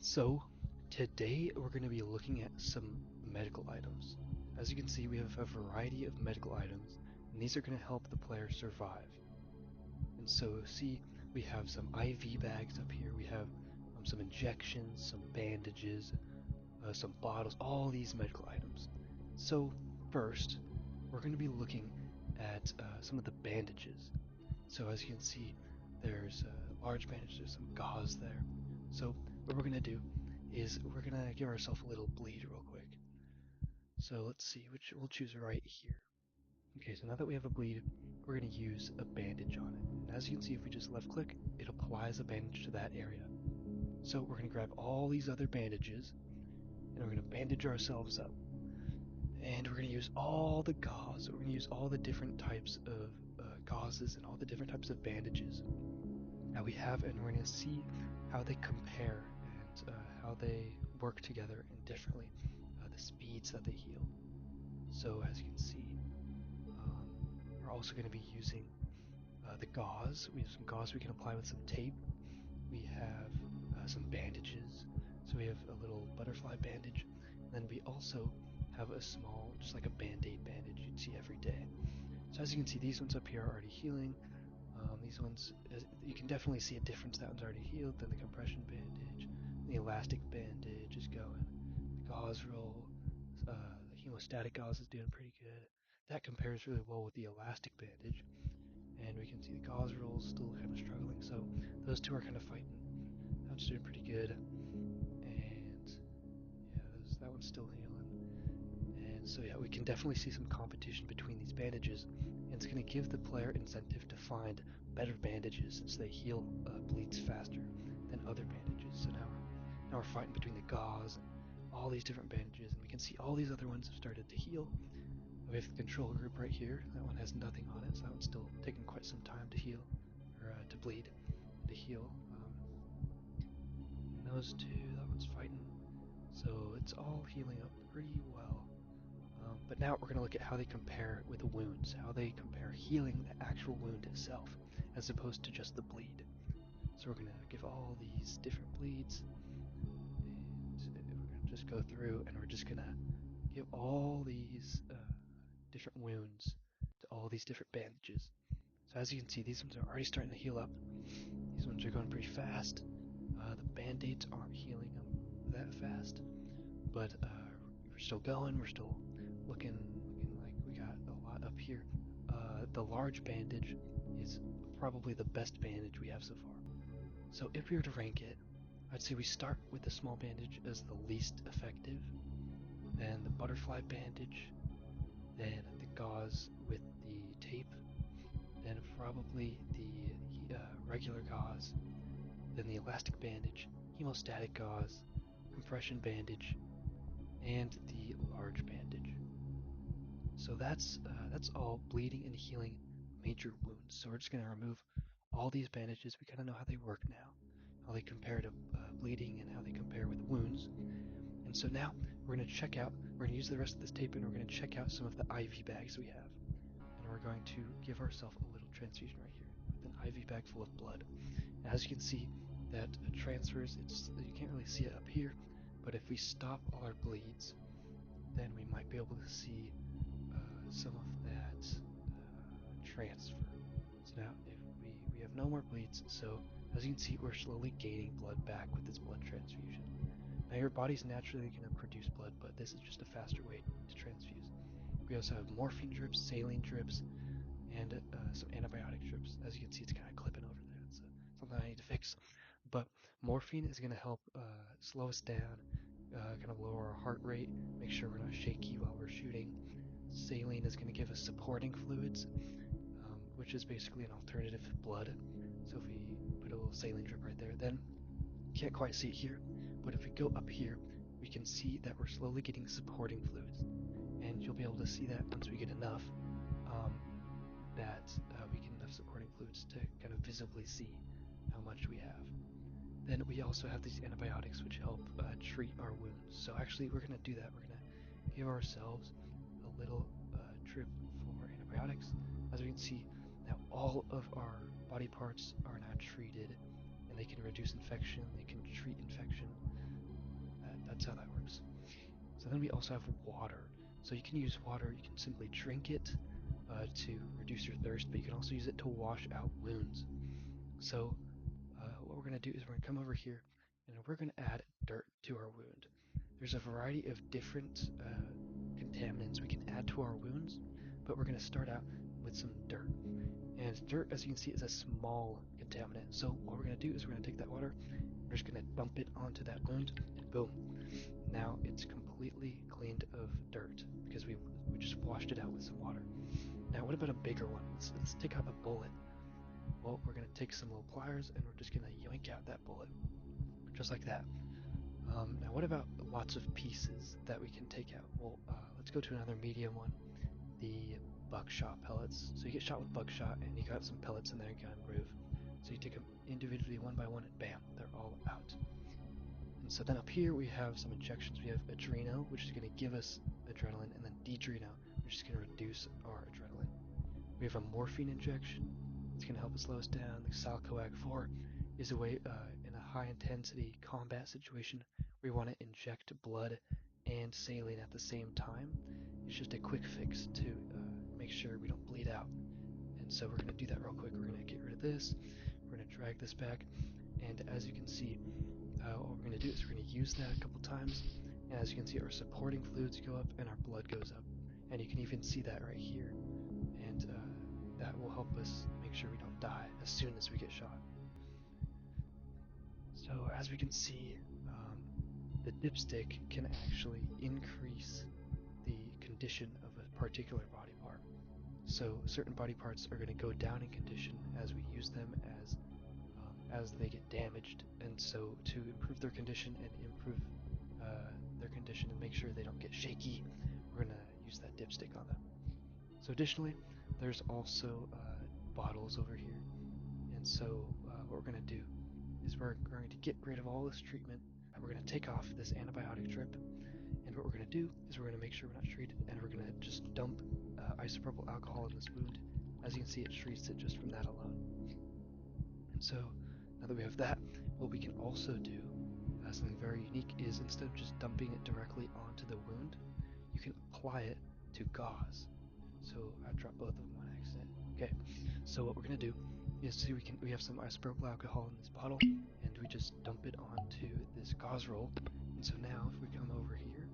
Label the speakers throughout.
Speaker 1: So, today we're going to be looking at some medical items. As you can see, we have a variety of medical items, and these are going to help the player survive. And so, see, we have some IV bags up here, we have some injections, some bandages, some bottles, all these medical items. So, first, we're going to be looking at some of the bandages. So, as you can see, there's a large bandage, there's some gauze there. So, what we're going to do is we're going to give ourselves a little bleed real quick. So let's see, which we'll choose right here. Okay, so now that we have a bleed, we're going to use a bandage on it. And as you can see, if we just left click, it applies a bandage to that area. So we're going to grab all these other bandages, and we're going to bandage ourselves up. And we're going to use all the gauze, we're going to use all the different types of gauzes and all the different types of bandages that we have, and we're going to see how they compare and how they work together and differently, the speeds that they heal. So as you can see, we're also going to be using the gauze. We have some gauze we can apply with some tape. We have some bandages. So we have a little butterfly bandage. And then we also have a small, just like a band-aid bandage you'd see every day. So as you can see, these ones up here are already healing. These ones, you can definitely see a difference. That one's already healed. Then the compression bandage, the elastic bandage is going. The gauze roll, the hemostatic gauze is doing pretty good. That compares really well with the elastic bandage. And we can see the gauze roll is still kind of struggling. So those two are kind of fighting. That one's doing pretty good. And yeah, that one's still healing. And so yeah, we can definitely see some competition between these bandages. And it's going to give the player incentive to find better bandages since they heal bleeds faster than other bandages. So now we're fighting between the gauze and all these different bandages, and we can see all these other ones have started to heal. We have the control group right here. That one has nothing on it, so that one's still taking quite some time to heal, or to bleed, to heal. And those two, that one's fighting. So it's all healing up pretty well. But now we're going to look at how they compare with the wounds, how they compare healing the actual wound itself, as opposed to just the bleed. So we're going to give all these different bleeds, and we're going to just go through, and we're just going to give all these different wounds to all these different bandages. So as you can see, these ones are already starting to heal up. These ones are going pretty fast. The band-aids aren't healing them that fast, but we're still going. We're still looking like we got a lot up here. The large bandage is probably the best bandage we have so far. So if we were to rank it, I'd say we start with the small bandage as the least effective, then the butterfly bandage, then the gauze with the tape, then probably the regular gauze, then the elastic bandage, hemostatic gauze, compression bandage, and the large bandage. So that's all bleeding and healing major wounds. So we're just going to remove all these bandages. We kind of know how they work now, how they compare to bleeding and how they compare with wounds. And so now we're going to check out, we're going to use the rest of this tape, and we're going to check out some of the IV bags we have. And we're going to give ourselves a little transfusion right here with an IV bag full of blood. And as you can see, that transfers, you can't really see it up here, but if we stop all our bleeds, then we might be able to see some of that transfer. So now if we have no more bleeds, so as you can see, we're slowly gaining blood back with this blood transfusion. Now your body's naturally going to produce blood, but this is just a faster way to transfuse. We also have morphine drips, saline drips, and some antibiotic drips. As you can see, it's kind of clipping over there. It's something I need to fix. But morphine is going to help slow us down, kind of lower our heart rate, make sure we're not shaky while we're shooting. Saline is going to give us supporting fluids, which is basically an alternative blood. So if we put a little saline drip right there, then you can't quite see it here, but if we go up here, we can see that we're slowly getting supporting fluids. And you'll be able to see that once we get enough, that we get enough supporting fluids to kind of visibly see how much we have. Then we also have these antibiotics which help treat our wounds. So actually we're going to do that. We're going to give ourselves a little trip for antibiotics. As we can see, now all of our body parts are now treated, and they can reduce infection, they can treat infection. That's how that works. So then we also have water. So you can use water, you can simply drink it to reduce your thirst, but you can also use it to wash out wounds. So what we're going to do is we're going to come over here and we're going to add dirt to our wound. There's a variety of different contaminants we can add to our wounds, but we're going to start out with some dirt. And dirt, as you can see, is a small contaminant. So what we're going to do is we're going to take that water, we're just going to dump it onto that wound, and boom. Now it's completely cleaned of dirt because we just washed it out with some water. Now what about a bigger one? Let's take out a bullet. Well, we're going to take some little pliers and we're just going to yoink out that bullet. Just like that. Now what about lots of pieces that we can take out? Well, let's go to another medium one. The buckshot pellets. So you get shot with buckshot and you got some pellets in there you gotta remove. So you take them individually one by one and bam, they're all out. And so then up here we have some injections. We have adreno, which is going to give us adrenaline, and then dedreno, which is going to reduce our adrenaline. We have a morphine injection. It's going to help us slow us down. The Salcoag 4 is a way in a high intensity combat situation where you want to inject blood and saline at the same time. It's just a quick fix to make sure we don't bleed out. And so we're going to do that real quick. We're going to get rid of this. We're going to drag this back. And as you can see, what we're going to do is we're going to use that a couple times. And as you can see, our supporting fluids go up and our blood goes up. And you can even see that right here. And that will help us make sure we don't die as soon as we get shot. So as we can see, the dipstick can actually increase the condition of a particular body part. So certain body parts are going to go down in condition as we use them as they get damaged, and so to improve their condition and improve their condition and make sure they don't get shaky, we're going to use that dipstick on them. So additionally, there's also bottles over here, and so what we're going to do is we're going to get rid of all this treatment, and we're going to take off this antibiotic drip, and what we're going to do is we're going to make sure we're not treated, and we're going to just dump isopropyl alcohol in this wound. As you can see, it treats it just from that alone. And so now that we have that, what we can also do, something very unique, is instead of just dumping it directly onto the wound, you can apply it to gauze. So I dropped both of them on accident. Okay, so what we're going to do is see we have some isopropyl alcohol in this bottle, and we just dump it onto this gauze roll. And so now if we come over here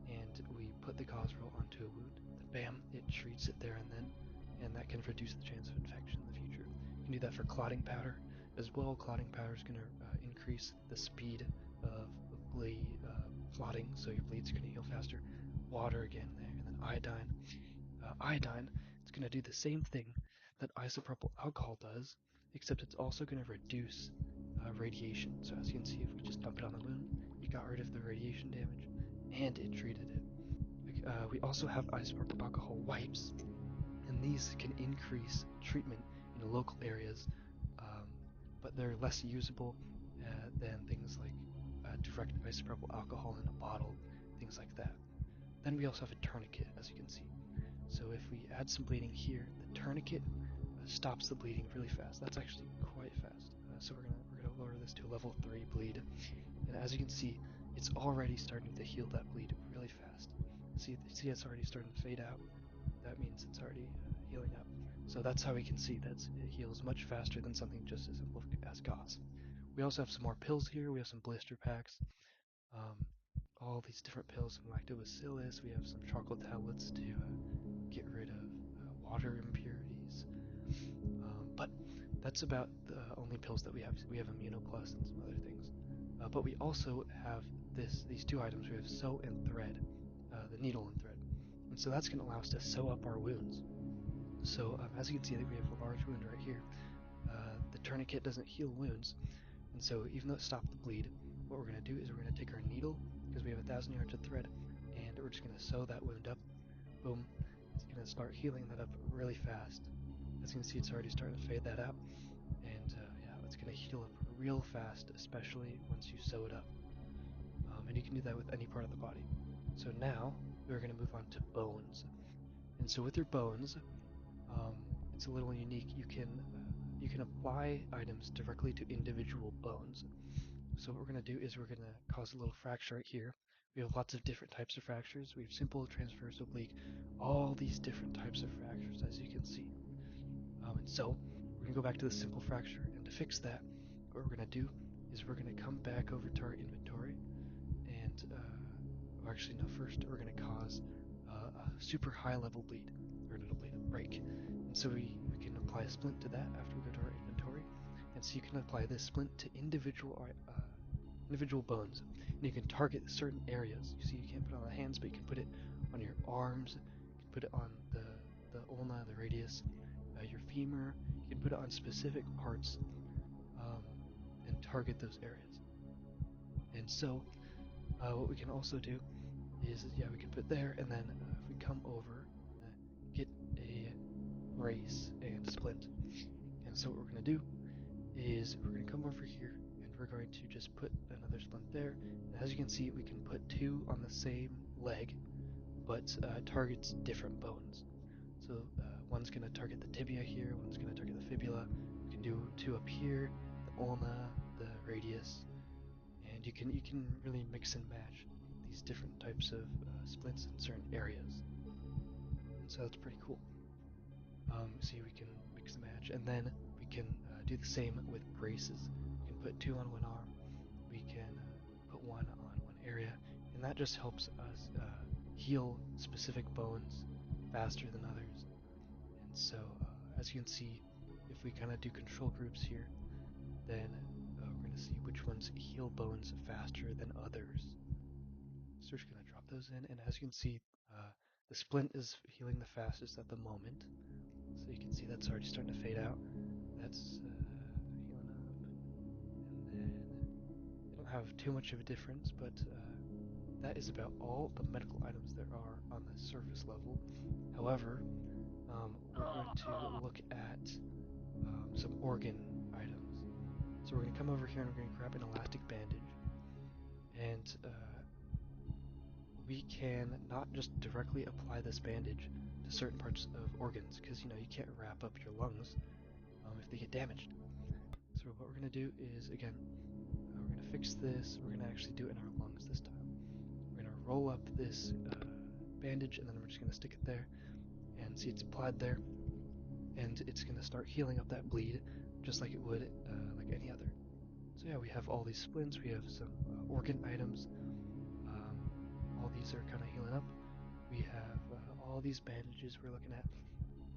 Speaker 1: and we put the gauze roll onto a wound, then bam, it treats it there and then, and that can reduce the chance of infection in the future. You can do that for clotting powder as well. Clotting powder is going to increase the speed of bleed clotting, so your bleed's going to heal faster. Water again there, and then iodine. Iodine, it's going to do the same thing that isopropyl alcohol does, except it's also going to reduce radiation. So as you can see, if we just dump it on the wound, it got rid of the radiation damage, and it treated it. We also have isopropyl alcohol wipes, and these can increase treatment in local areas, but they're less usable than things like direct isopropyl alcohol in a bottle, things like that. Then we also have a tourniquet, as you can see. So if we add some bleeding here, the tourniquet stops the bleeding really fast. That's actually quite fast. So we're gonna lower this to a level 3 bleed, and as you can see, it's already starting to heal that bleed really fast. See, it's already starting to fade out. That means it's already healing up. So that's how we can see that it heals much faster than something just as simple as gauze. We also have some more pills here. We have some blister packs. All these different pills, some lactobacillus. We have some charcoal tablets to get rid of water impurities. But that's about the only pills that we have. We have Immunoplus and some other things. But we also have these two items. We have sew and thread, the needle and thread. And so that's going to allow us to sew up our wounds. So as you can see, I think we have a large wound right here. The tourniquet doesn't heal wounds, and so even though it stopped the bleed, what we're going to do is we're going to take our needle, because we have 1,000 yards of thread, and we're just going to sew that wound up. Boom. It's going to start healing that up really fast. As you can see, it's already starting to fade that out, and yeah, it's going to heal up real fast, especially once you sew it up. And you can do that with any part of the body. So now we're going to move on to bones. And so with your bones, it's a little unique. You can apply items directly to individual bones. So what we're going to do is we're going to cause a little fracture right here. We have lots of different types of fractures. We have simple, transverse, oblique, all these different types of fractures, as you can see. And so we're going to go back to the simple fracture, and to fix that, what we're going to do is we're going to come back over to our inventory, and actually no, first we're going to cause a super high level bleed, or not a bleed, a break. And so we can apply a splint to that after we go to our inventory, and so you can apply this splint to individual bones, and you can target certain areas. You see, you can't put it on the hands, but you can put it on your arms, you can put it on the ulna, the radius, your femur. You can put it on specific parts um, and target those areas. And so what we can also do is, yeah, we can put there, and then if we come over, get a brace and splint. And so what we're going to do is we're going to come over here, and we're going to just put another splint there. And as you can see, we can put two on the same leg, but targets different bones. So one's going to target the tibia here, one's going to target the fibula. You can do two up here, the ulna, the radius, and you can really mix and match these different types of splints in certain areas. And so that's pretty cool. See, we can mix and match, and then we can do the same with braces. We can put two on one arm, we can put one on one area, and that just helps us heal specific bones faster than others. And so, as you can see, if we kind of do control groups here, then we're going to see which ones heal bones faster than others. So we're just going to drop those in, and as you can see, the splint is healing the fastest at the moment. So you can see that's already starting to fade out. That's healing up, and then they don't have too much of a difference, but that is about all the medical items there are on the surface level. However, we're going to look at some organ items. So we're going to come over here and we're going to grab an elastic bandage, and we can not just directly apply this bandage to certain parts of organs, because you can't wrap up your lungs if they get damaged. So what we're going to do is, again, we're going to fix this. We're going to actually do it in our lungs this time. We're going to roll up this bandage, and then we're just going to stick it there, and see it's applied there, and it's going to start healing up that bleed just like it would like any other. So yeah, we have all these splints, we have some organ items, all these are kind of healing up. We have all these bandages we're looking at,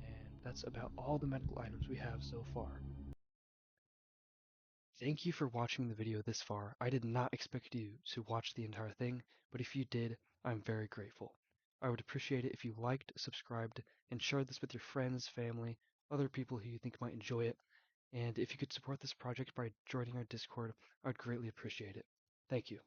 Speaker 1: and that's about all the medical items we have so far. Thank you for watching the video this far. I did not expect you to watch the entire thing, but if you did, I'm very grateful. I would appreciate it if you liked, subscribed, and shared this with your friends, family, other people who you think might enjoy it. And if you could support this project by joining our Discord, I would greatly appreciate it. Thank you.